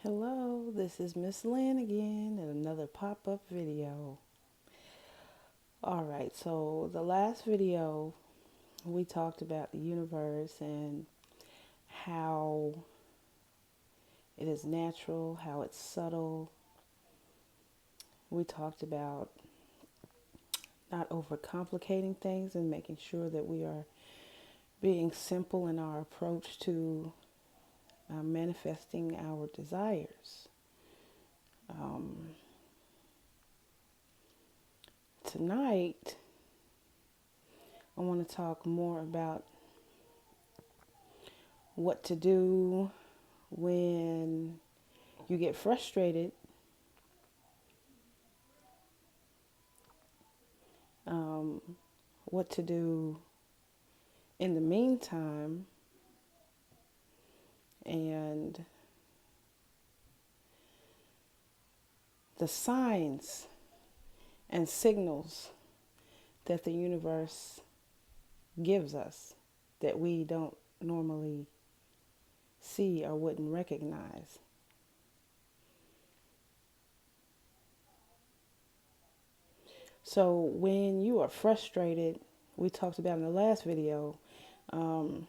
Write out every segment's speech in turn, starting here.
Hello, this is Miss Lynn again in another pop-up video. Alright, so the last video we talked about the universe and how it is natural, how it's subtle. We talked about not overcomplicating things and making sure that we are being simple in our approach to manifesting our desires. Tonight, I want to talk more about what to do when you get frustrated, what to do in the meantime, and the signs and signals that the universe gives us that we don't normally see or wouldn't recognize. So when you are frustrated, we talked about in the last video, to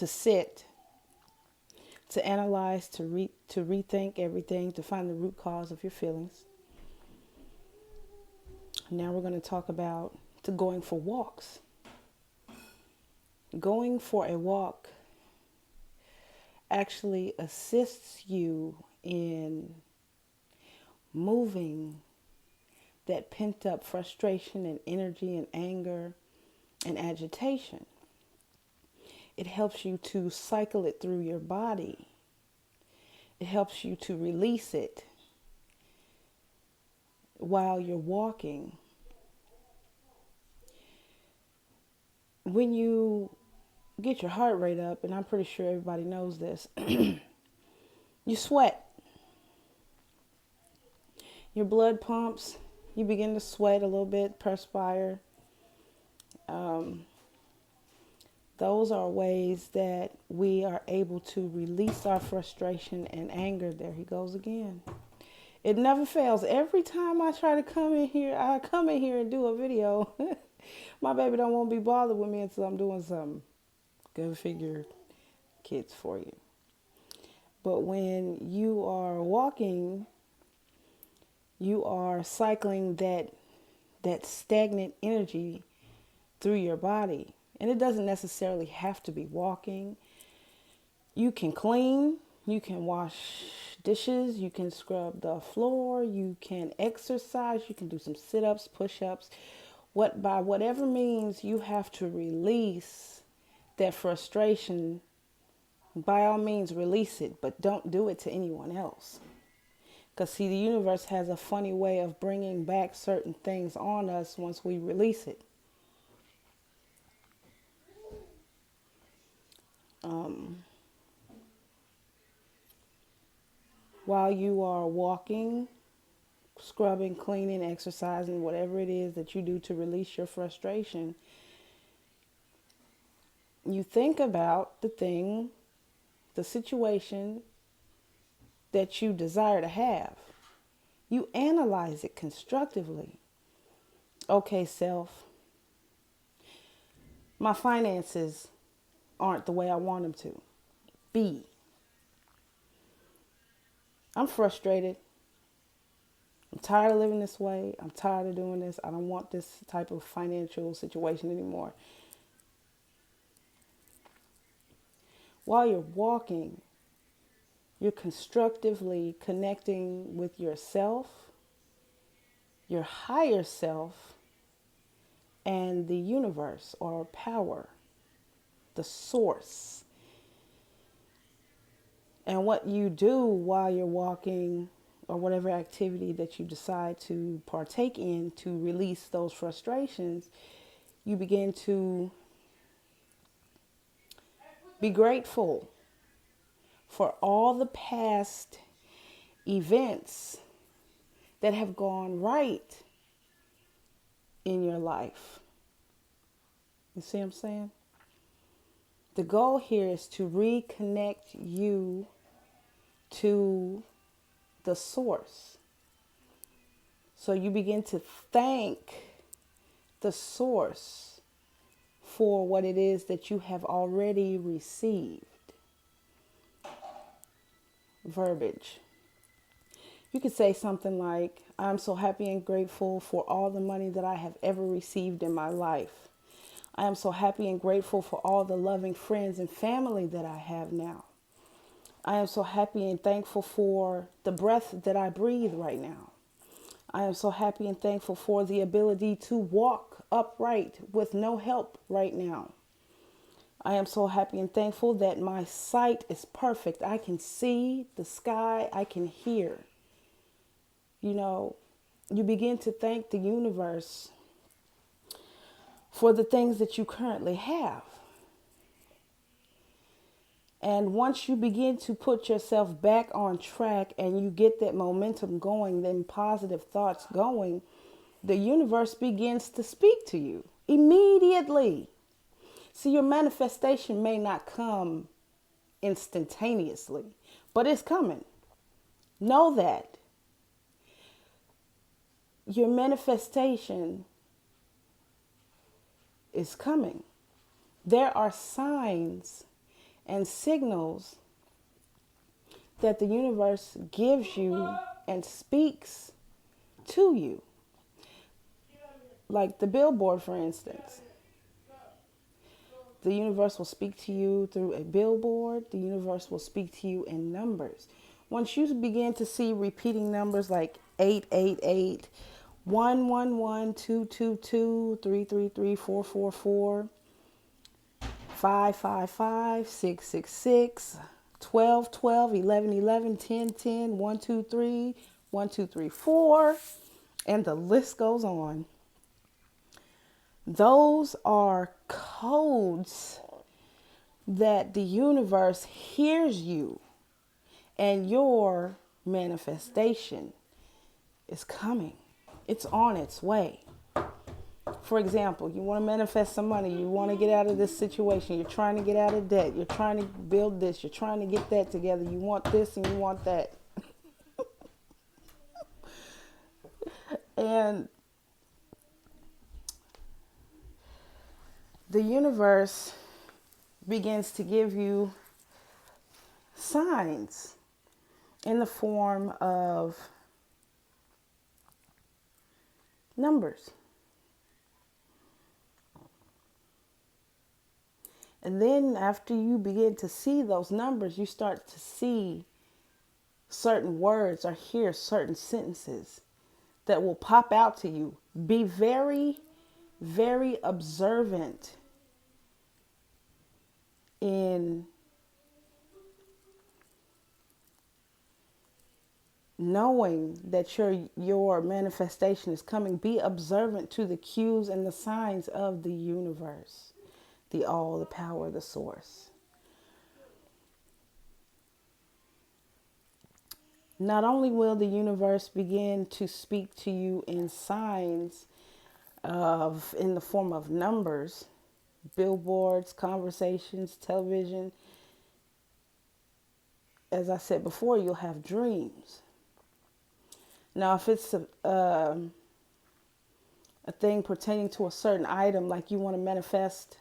sit, to analyze, to rethink everything, to find the root cause of your feelings. Now we're going to talk about to going for walks. Going for a walk actually assists you in moving that pent up frustration and energy and anger and agitation. It helps you to cycle it through your body. It helps you to release it while you're walking. When you get your heart rate up, and I'm pretty sure everybody knows this, you sweat. Your blood pumps, you begin to sweat a little bit, perspire. Those are ways that we are able to release our frustration and anger. There he goes again. It never fails. Every time I try to come in here and do a video, my baby don't want to be bothered with me until I'm doing something. Go figure, kids for you. But when you are walking, you are cycling that stagnant energy through your body. And it doesn't necessarily have to be walking. You can clean, you can wash dishes, you can scrub the floor, you can exercise, you can do some sit-ups, push-ups. By whatever means you have to release that frustration, by all means release it, but don't do it to anyone else. Because see, the universe has a funny way of bringing back certain things on us once we release it. While you are walking, scrubbing, cleaning, exercising, whatever it is that you do to release your frustration, you think about the situation that you desire to have. You analyze it constructively. Okay, self, my finances aren't the way I want them to be. I'm frustrated. I'm tired of living this way. I'm tired of doing this. I don't want this type of financial situation anymore. While you're walking, you're constructively connecting with yourself, your higher self, and the universe or power, the source. And what you do while you're walking, or whatever activity that you decide to partake in to release those frustrations, you begin to be grateful for all the past events that have gone right in your life. You see what I'm saying? The goal here is to reconnect you to the source. So you begin to thank the source for what it is that you have already received. Verbiage. You could say something like, I'm so happy and grateful for all the money that I have ever received in my life. I am so happy and grateful for all the loving friends and family that I have now. I am so happy and thankful for the breath that I breathe right now. I am so happy and thankful for the ability to walk upright with no help right now. I am so happy and thankful that my sight is perfect. I can see the sky. I can hear. You know, you begin to thank the universe for the things that you currently have. And once you begin to put yourself back on track and you get that momentum going, then positive thoughts going, the universe begins to speak to you immediately. See, your manifestation may not come instantaneously, but it's coming. Know that. Your manifestation is coming. There are signs and signals that the universe gives you and speaks to you. Like the billboard, for instance. The universe will speak to you through a billboard. The universe will speak to you in numbers. Once you begin to see repeating numbers like 888, 111, 222, 333, 444, 555, 666, 12, 12, 11, 11, 10, 10, 1, 2, 3, 1, 2, 3, 4, and the list goes on. Those are codes that the universe hears you, and your manifestation is coming. It's on its way. For example, you want to manifest some money. You want to get out of this situation. You're trying to get out of debt. You're trying to build this. You're trying to get that together. You want this and you want that. And the universe begins to give you signs in the form of numbers. And then after you begin to see those numbers, you start to see certain words or hear certain sentences that will pop out to you. Be very, very observant in knowing that your manifestation is coming. Be observant to the cues and the signs of the universe, the all, the power, the source. Not only will the universe begin to speak to you in signs in the form of numbers, billboards, conversations, television. As I said before, you'll have dreams. Now, if it's a thing pertaining to a certain item, like you want to manifest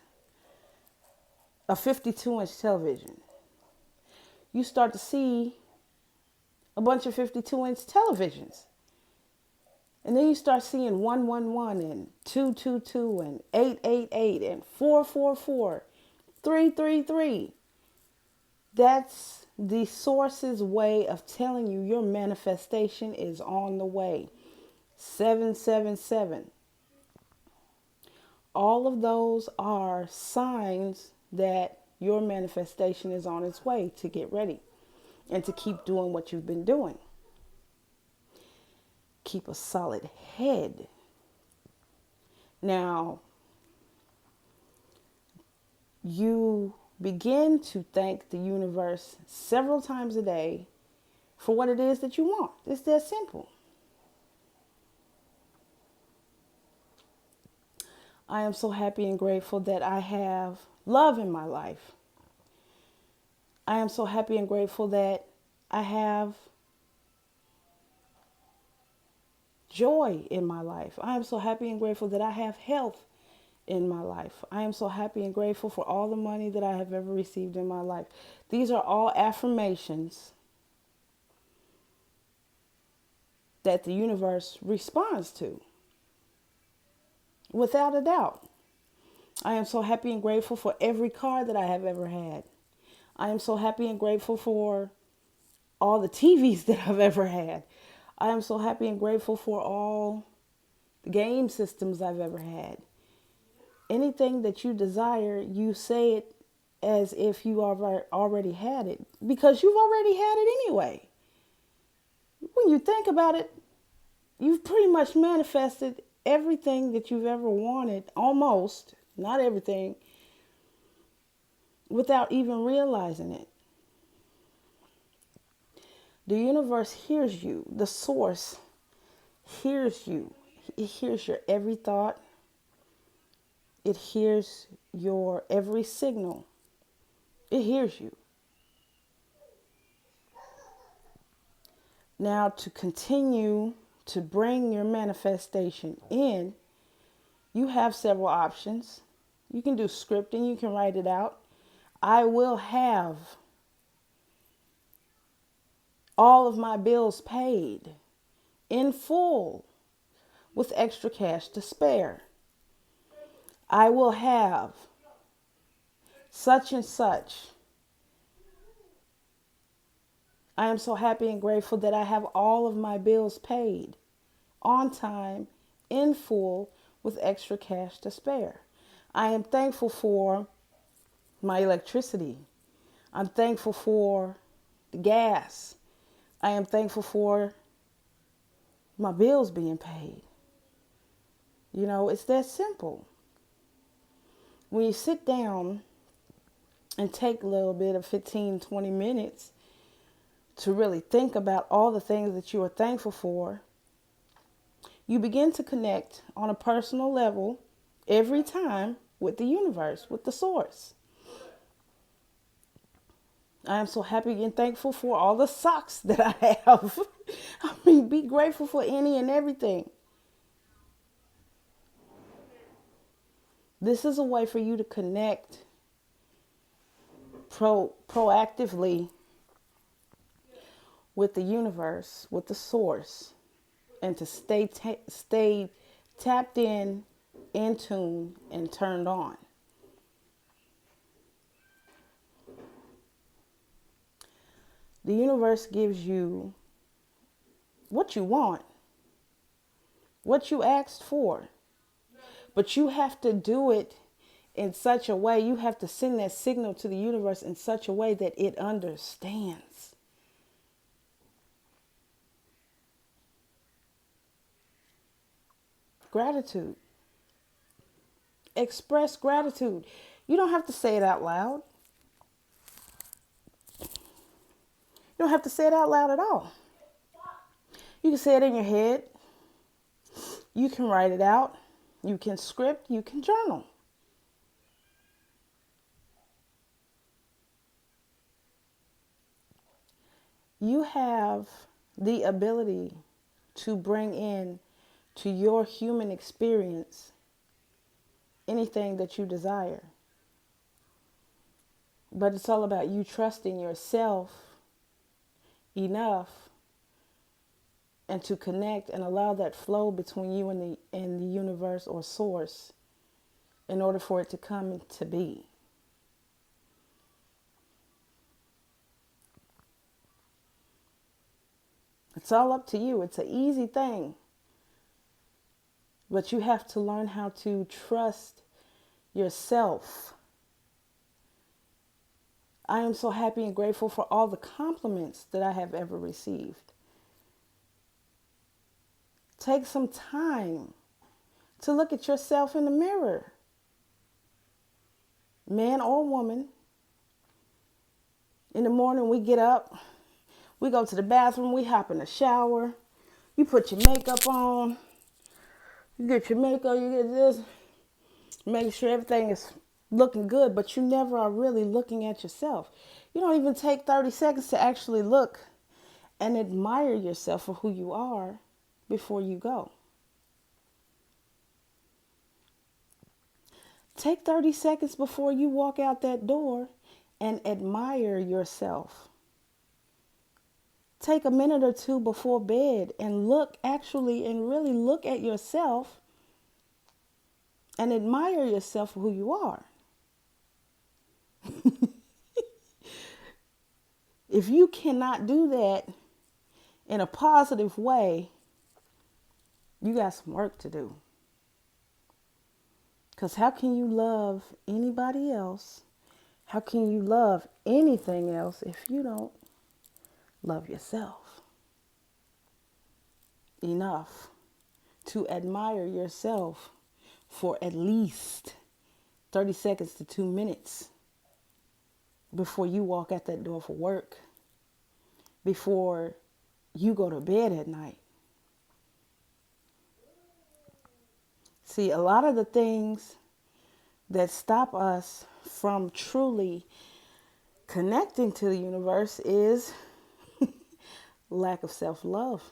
a 52-inch television, you start to see a bunch of 52-inch televisions. And then you start seeing 111 and 222 and 888 and 444, 333. That's the source's way of telling you your manifestation is on the way. 777. All of those are signs that your manifestation is on its way. To get ready and to keep doing what you've been doing. Keep a solid head. Now, you begin to thank the universe several times a day for what it is that you want. It's that simple. I am so happy and grateful that I have love in my life. I am so happy and grateful that I have joy in my life. I am so happy and grateful that I have health in my life. I am so happy and grateful for all the money that I have ever received in my life. These are all affirmations that the universe responds to, without a doubt. I am so happy and grateful for every car that I have ever had. I am so happy and grateful for all the TVs that I've ever had. I am so happy and grateful for all the game systems I've ever had. Anything that you desire, you say it as if you already had it, because you've already had it anyway. When you think about it, you've pretty much manifested everything that you've ever wanted, almost, not everything, without even realizing it. The universe hears you. The source hears you. It hears your every thought. It hears your every signal. It hears you. Now, to continue to bring your manifestation in, you have several options. You can do scripting. You can write it out. I will have all of my bills paid in full with extra cash to spare. I will have such and such. I am so happy and grateful that I have all of my bills paid on time, in full, with extra cash to spare. I am thankful for my electricity. I'm thankful for the gas. I am thankful for my bills being paid. You know, it's that simple. When you sit down and take a little bit of 15, 20 minutes to really think about all the things that you are thankful for, you begin to connect on a personal level every time with the universe, with the source. I am so happy and thankful for all the socks that I have. I mean, be grateful for any and everything. This is a way for you to connect proactively with the universe, with the source, and to stay tapped in tune, and turned on. The universe gives you what you want, what you asked for, but you have to do it in such a way, you have to send that signal to the universe in such a way that it understands. Gratitude. Express gratitude. You don't have to say it out loud. You don't have to say it out loud at all. You can say it in your head. You can write it out. You can script. You can journal. You have the ability to bring in to your human experience anything that you desire. But it's all about you trusting yourself enough and to connect and allow that flow between you and the universe or source in order for it to come to be. It's all up to you. It's an easy thing. But you have to learn how to trust yourself. I am so happy and grateful for all the compliments that I have ever received. Take some time to look at yourself in the mirror. Man or woman. In the morning we get up, we go to the bathroom, we hop in the shower, you put your makeup on, you get your makeup, you get this, make sure everything is looking good, but you never are really looking at yourself. You don't even take 30 seconds to actually look and admire yourself for who you are before you go. Take 30 seconds before you walk out that door and admire yourself. Take a minute or two before bed and really look at yourself and admire yourself for who you are. If you cannot do that in a positive way, you got some work to do. Because how can you love anybody else? How can you love anything else if you don't love yourself enough to admire yourself for at least 30 seconds to 2 minutes before you walk out that door for work, before you go to bed at night? See, a lot of the things that stop us from truly connecting to the universe is lack of self-love,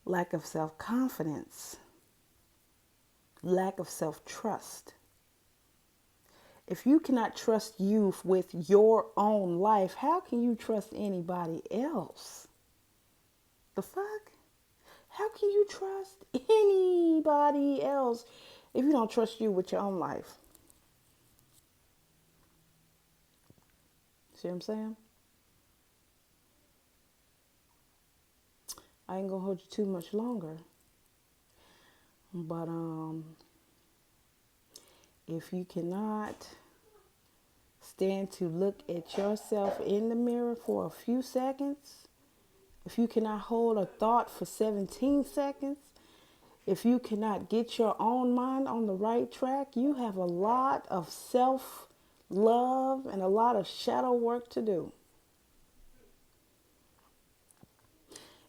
lack of self-confidence, lack of self-trust. If you cannot trust you with your own life, how can you trust anybody else? The fuck? How can you trust anybody else if you don't trust you with your own life? See what I'm saying? I ain't gonna hold you too much longer. But if you cannot stand to look at yourself in the mirror for a few seconds, if you cannot hold a thought for 17 seconds, if you cannot get your own mind on the right track, you have a lot of self-love and a lot of shadow work to do.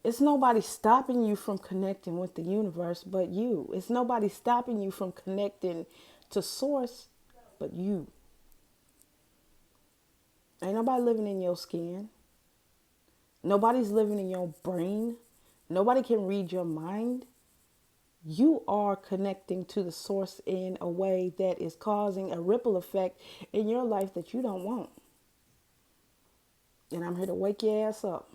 It's nobody stopping you from connecting with the universe but you. It's nobody stopping you from connecting to source but you. Ain't nobody living in your skin. Nobody's living in your brain. Nobody can read your mind. You are connecting to the source in a way that is causing a ripple effect in your life that you don't want. And I'm here to wake your ass up.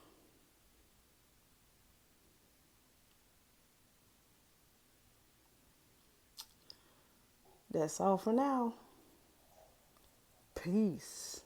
That's all for now. Peace.